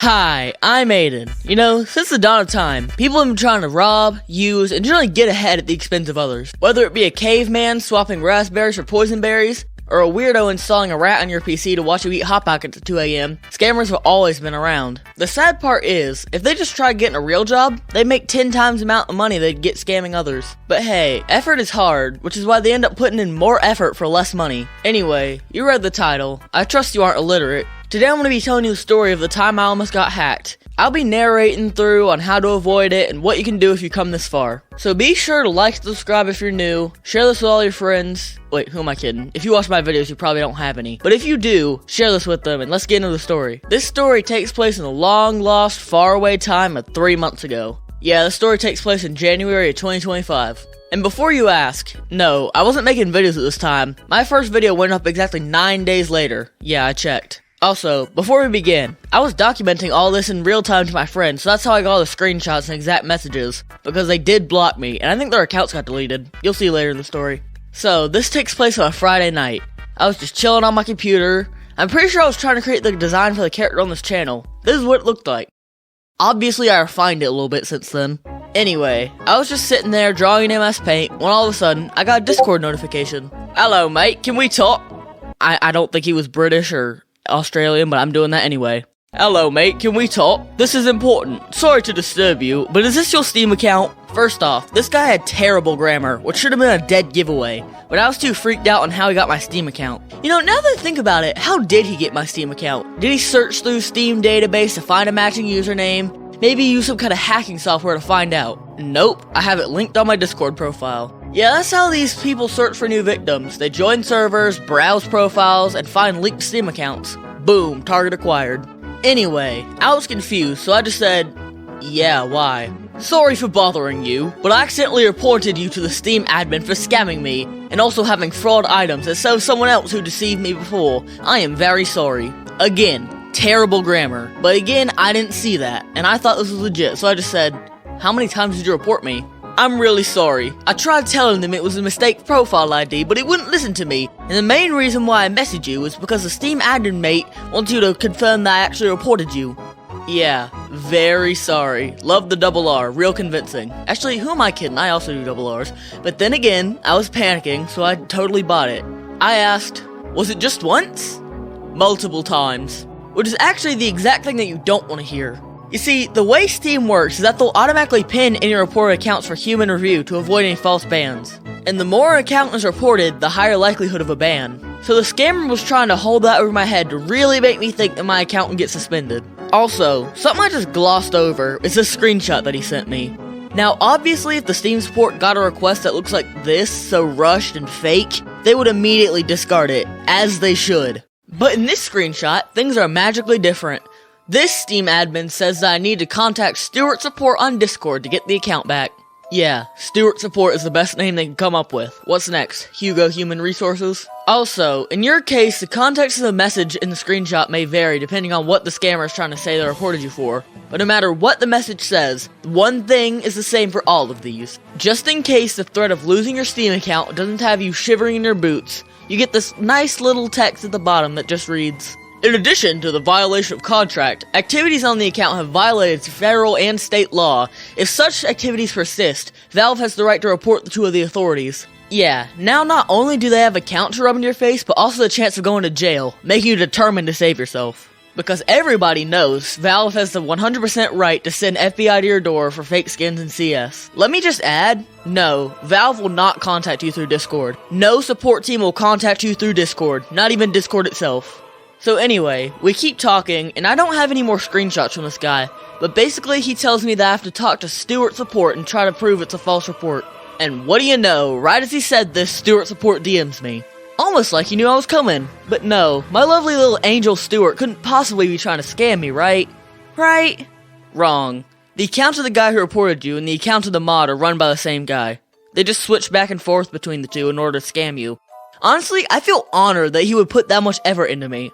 Hi, I'm Aiden. You know, since the dawn of time, people have been trying to rob, use, and generally get ahead at the expense of others. Whether it be a caveman swapping raspberries for poison berries, or a weirdo installing a rat on your PC to watch you eat Hot Pockets at 2 a.m., scammers have always been around. The sad part is, if they just tried getting a real job, they'd make 10 times the amount of money they'd get scamming others. But hey, effort is hard, which is why they end up putting in more effort for less money. Anyway, you read the title. I trust you aren't illiterate. Today I'm going to be telling you the story of the time I almost got hacked. I'll be narrating through on how to avoid it and what you can do if you come this far. So be sure to like and subscribe if you're new, share this with all your friends. Wait, who am I kidding? If you watch my videos, you probably don't have any. But if you do, share this with them and let's get into the story. This story takes place in the long-lost, faraway time of 3 months ago. Yeah, the story takes place in January of 2025. And before you ask, no, I wasn't making videos at this time. My first video went up exactly 9 days later. Yeah, I checked. Also, before we begin, I was documenting all this in real time to my friends, so that's how I got all the screenshots and exact messages, because they did block me, and I think their accounts got deleted. You'll see later in the story. So, this takes place on a Friday night. I was just chilling on my computer. I'm pretty sure I was trying to create the design for the character on this channel. This is what it looked like. Obviously, I refined it a little bit since then. Anyway, I was just sitting there drawing in MS Paint, when all of a sudden, I got a Discord notification. Hello, mate, can we talk? I don't think he was British or Australian, but I'm doing that anyway. Hello, mate, can we talk? This is important. Sorry to disturb you, but is this your Steam account? First off, this guy had terrible grammar, which should have been a dead giveaway, but I was too freaked out on how he got my Steam account. You know, now that I think about it, how did he get my Steam account? Did he search through Steam database to find a matching username? Maybe use some kind of hacking software to find out? Nope, I have it linked on my Discord profile. Yeah, that's how these people search for new victims. They join servers, browse profiles, and find leaked Steam accounts. Boom, target acquired. Anyway, I was confused, so I just said, yeah, why? Sorry for bothering you, but I accidentally reported you to the Steam admin for scamming me, and also having fraud items instead of someone else who deceived me before. I am very sorry. Again, terrible grammar. But again, I didn't see that, and I thought this was legit, so I just said, how many times did you report me? I'm really sorry. I tried telling them it was a mistake profile ID, but it wouldn't listen to me. And the main reason why I messaged you was because the Steam admin mate wants you to confirm that I actually reported you. Yeah, very sorry. Love the double R, real convincing. Actually, who am I kidding? I also do double Rs. But then again, I was panicking, so I totally bought it. I asked, was it just once? Multiple times. Which is actually the exact thing that you don't want to hear. You see, the way Steam works is that they'll automatically pin any reported accounts for human review to avoid any false bans. And the more an account is reported, the higher likelihood of a ban. So the scammer was trying to hold that over my head to really make me think that my account would get suspended. Also, something I just glossed over is this screenshot that he sent me. Now, obviously, if the Steam support got a request that looks like this, so rushed and fake, they would immediately discard it, as they should. But in this screenshot, things are magically different. This Steam admin says that I need to contact Stewart Support on Discord to get the account back. Yeah, Stewart Support is the best name they can come up with. What's next? Hugo Human Resources? Also, in your case, the context of the message in the screenshot may vary depending on what the scammer is trying to say they reported you for. But no matter what the message says, one thing is the same for all of these. Just in case the threat of losing your Steam account doesn't have you shivering in your boots, you get this nice little text at the bottom that just reads, in addition to the violation of contract, activities on the account have violated federal and state law. If such activities persist, Valve has the right to report the two of the authorities. Yeah, now not only do they have accounts to rub in your face, but also the chance of going to jail, making you determined to save yourself. Because everybody knows, Valve has the 100% right to send FBI to your door for fake skins in CS. Let me just add, no, Valve will not contact you through Discord. No support team will contact you through Discord, not even Discord itself. So anyway, we keep talking, and I don't have any more screenshots from this guy, but basically he tells me that I have to talk to Stewart Support and try to prove it's a false report. And what do you know, right as he said this, Stewart Support DMs me. Almost like he knew I was coming. But no, my lovely little angel Stewart couldn't possibly be trying to scam me, right? Right? Wrong. The account of the guy who reported you and the account of the mod are run by the same guy. They just switch back and forth between the two in order to scam you. Honestly, I feel honored that he would put that much effort into me.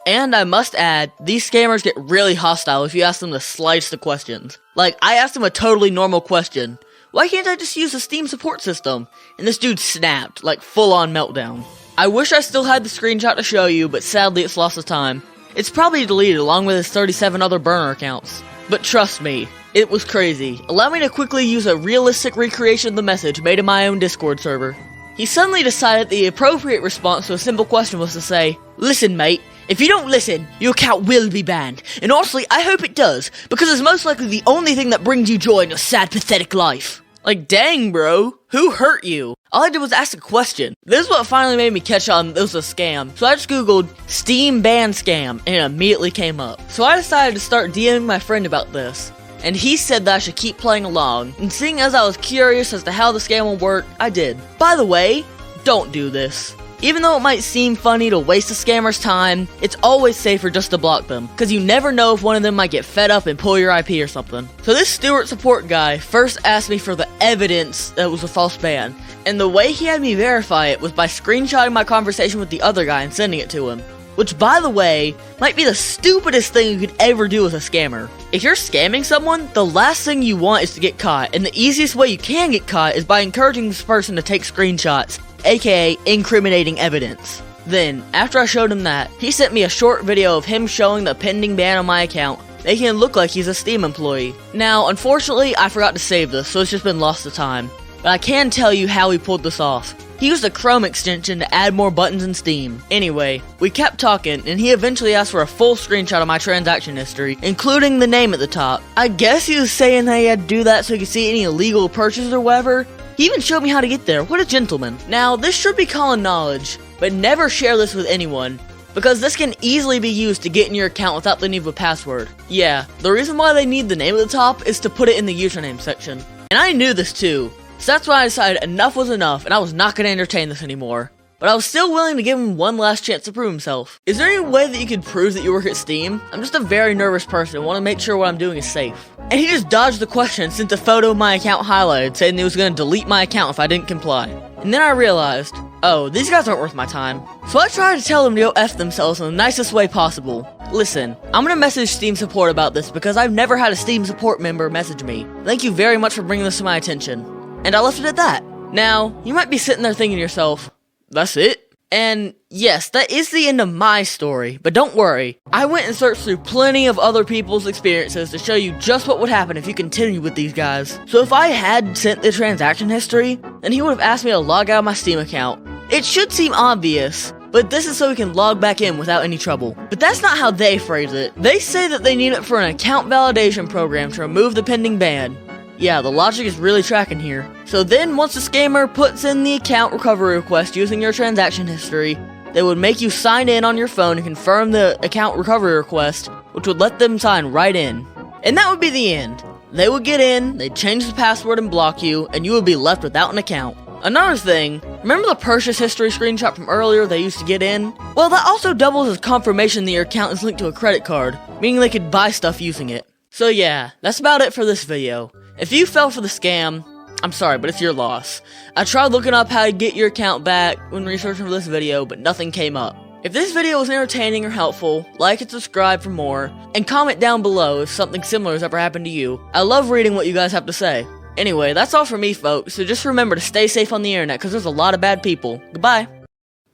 And I must add, these scammers get really hostile if you ask them the slightest of questions. Like, I asked him a totally normal question. Why can't I just use the Steam support system? And this dude snapped, like full-on meltdown. I wish I still had the screenshot to show you, but sadly it's lost of time. It's probably deleted along with his 37 other burner accounts. But trust me, it was crazy. Allow me to quickly use a realistic recreation of the message made in my own Discord server. He suddenly decided the appropriate response to a simple question was to say, "Listen, mate, if you don't listen, your account will be banned. And honestly, I hope it does, because it's most likely the only thing that brings you joy in your sad, pathetic life." Like, dang, bro. Who hurt you? All I did was ask a question. This is what finally made me catch on it was a scam. So I just googled Steam ban scam, and it immediately came up. So I decided to start DMing my friend about this. And he said that I should keep playing along. And seeing as I was curious as to how the scam will work, I did. By the way, don't do this. Even though it might seem funny to waste a scammer's time, it's always safer just to block them, because you never know if one of them might get fed up and pull your IP or something. So this Stewart support guy first asked me for the evidence that it was a false ban, and the way he had me verify it was by screenshotting my conversation with the other guy and sending it to him. Which, by the way, might be the stupidest thing you could ever do as a scammer. If you're scamming someone, the last thing you want is to get caught, and the easiest way you can get caught is by encouraging this person to take screenshots, aka incriminating evidence. Then, after I showed him that, he sent me a short video of him showing the pending ban on my account, making it look like he's a Steam employee. Now, unfortunately, I forgot to save this, so it's just been lost to time. But I can tell you how he pulled this off. He used a Chrome extension to add more buttons in Steam. Anyway, we kept talking, and he eventually asked for a full screenshot of my transaction history, including the name at the top. I guess he was saying that he had to do that so he could see any illegal purchases or whatever. He even showed me how to get there. What a gentleman. Now, this should be common knowledge, but never share this with anyone, because this can easily be used to get in your account without the need of a password. Yeah, the reason why they need the name at the top is to put it in the username section. And I knew this too, so that's why I decided enough was enough and I was not going to entertain this anymore. But I was still willing to give him one last chance to prove himself. Is there any way that you could prove that you work at Steam? I'm just a very nervous person and want to make sure what I'm doing is safe. And he just dodged the question and sent a photo of my account highlighted, saying he was going to delete my account if I didn't comply. And then I realized, oh, these guys aren't worth my time. So I tried to tell them to go F themselves in the nicest way possible. Listen, I'm going to message Steam support about this because I've never had a Steam support member message me. Thank you very much for bringing this to my attention. And I left it at that. Now, you might be sitting there thinking to yourself, that's it? And yes, that is the end of my story, but don't worry. I went and searched through plenty of other people's experiences to show you just what would happen if you continue with these guys. So if I had sent the transaction history, then he would have asked me to log out of my Steam account. It should seem obvious, but this is so we can log back in without any trouble. But that's not how they phrase it. They say that they need it for an account validation program to remove the pending ban. Yeah, the logic is really tracking here. So then, once the scammer puts in the account recovery request using your transaction history, they would make you sign in on your phone and confirm the account recovery request, which would let them sign right in. And that would be the end. They would get in, they'd change the password and block you, and you would be left without an account. Another thing, remember the purchase history screenshot from earlier they used to get in? Well, that also doubles as confirmation that your account is linked to a credit card, meaning they could buy stuff using it. So yeah, that's about it for this video. If you fell for the scam, I'm sorry, but it's your loss. I tried looking up how to get your account back when researching for this video, but nothing came up. If this video was entertaining or helpful, like and subscribe for more, and comment down below if something similar has ever happened to you. I love reading what you guys have to say. Anyway, that's all for me, folks, so just remember to stay safe on the internet, because there's a lot of bad people. Goodbye.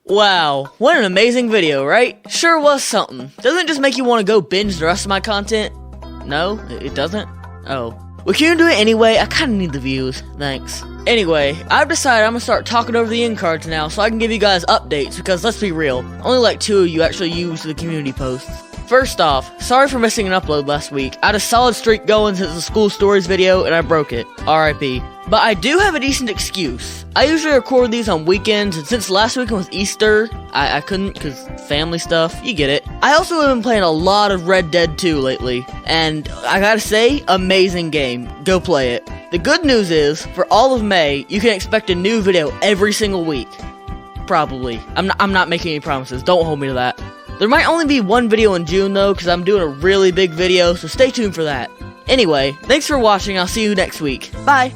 Wow, what an amazing video, right? Sure was something. Doesn't it just make you want to go binge the rest of my content? No, it doesn't? Oh. Well, can you do it anyway? I kinda need the views. Thanks. Anyway, I've decided I'm gonna start talking over the end cards now so I can give you guys updates because let's be real, only like 2 of you actually use the community posts. First off, sorry for missing an upload last week. I had a solid streak going since the school stories video and I broke it. RIP. But I do have a decent excuse. I usually record these on weekends, and since last weekend was Easter, I couldn't because family stuff, you get it. I also have been playing a lot of Red Dead 2 lately, and I gotta say, amazing game. Go play it. The good news is, for all of May, you can expect a new video every single week. Probably. I'm not making any promises, don't hold me to that. There might only be one video in June though, because I'm doing a really big video, so stay tuned for that. Anyway, thanks for watching, I'll see you next week. Bye!